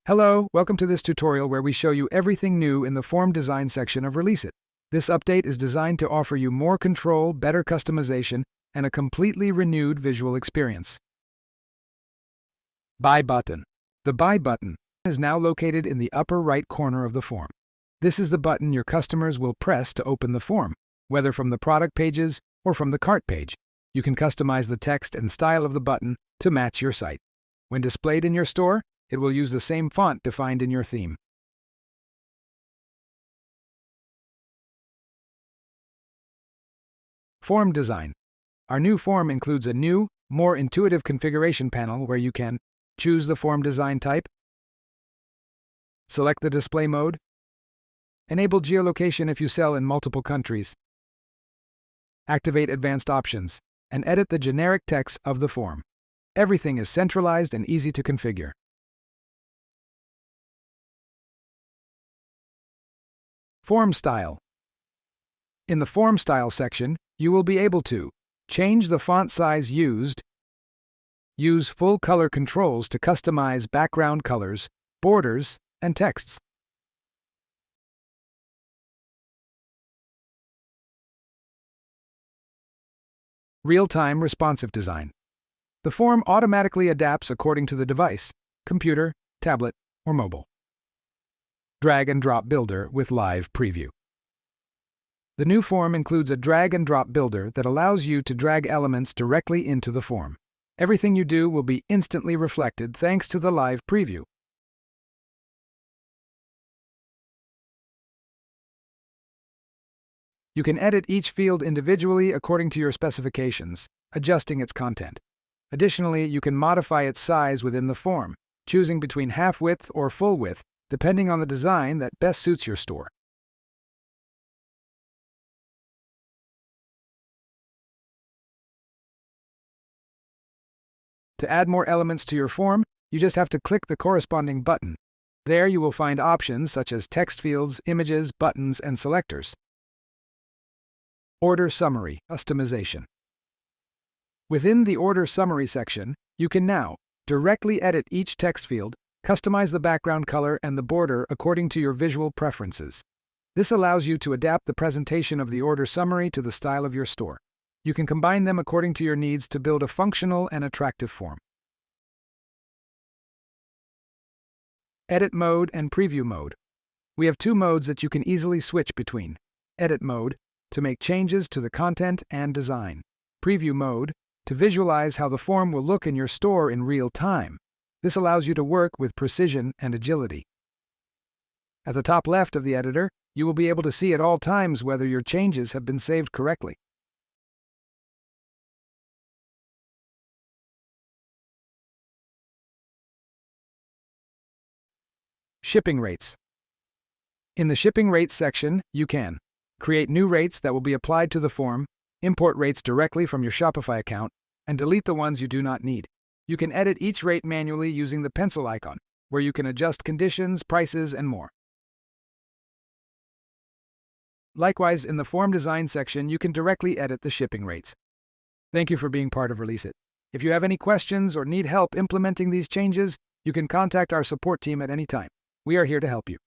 Hello, welcome to this tutorial where we show you everything new in the form design section of Releasit. This update is designed to offer you more control, better customization, and a completely renewed visual experience. Buy button. The Buy button is now located in the upper right corner of the form. This is the button your customers will press to open the form, whether from the product pages or from the cart page. You can customize the text and style of the button to match your site. When displayed in your store, it will use the same font defined in your theme. Form design. Our new form includes a new, more intuitive configuration panel where you can choose the form design type, select the display mode, enable geolocation if you sell in multiple countries, activate advanced options, and edit the generic text of the form. Everything is centralized and easy to configure. Form style. In the Form Style section, you will be able to change the font size used, use full color controls to customize background colors, borders, and texts. Real-time responsive design. The form automatically adapts according to the device, computer, tablet, or mobile. Drag and drop builder with live preview. The new form includes a drag and drop builder that allows you to drag elements directly into the form. Everything you do will be instantly reflected thanks to the live preview. You can edit each field individually according to your specifications, adjusting its content. Additionally, you can modify its size within the form, choosing between half width or full width, depending on the design that best suits your store. To add more elements to your form, you just have to click the corresponding button. There you will find options such as text fields, images, buttons, and selectors. Order Summary Customization. Within the Order Summary section, you can now directly edit each text field, customize the background color and the border according to your visual preferences. This allows you to adapt the presentation of the order summary to the style of your store. You can combine them according to your needs to build a functional and attractive form. Edit mode and preview mode. We have two modes that you can easily switch between. Edit mode, to make changes to the content and design. Preview mode, to visualize how the form will look in your store in real time. This allows you to work with precision and agility. At the top left of the editor, you will be able to see at all times whether your changes have been saved correctly. Shipping rates. In the shipping rates section, you can create new rates that will be applied to the form, import rates directly from your Shopify account, and delete the ones you do not need. You can edit each rate manually using the pencil icon, where you can adjust conditions, prices, and more. Likewise, in the Form Design section, you can directly edit the shipping rates. Thank you for being part of Releasit. If you have any questions or need help implementing these changes, you can contact our support team at any time. We are here to help you.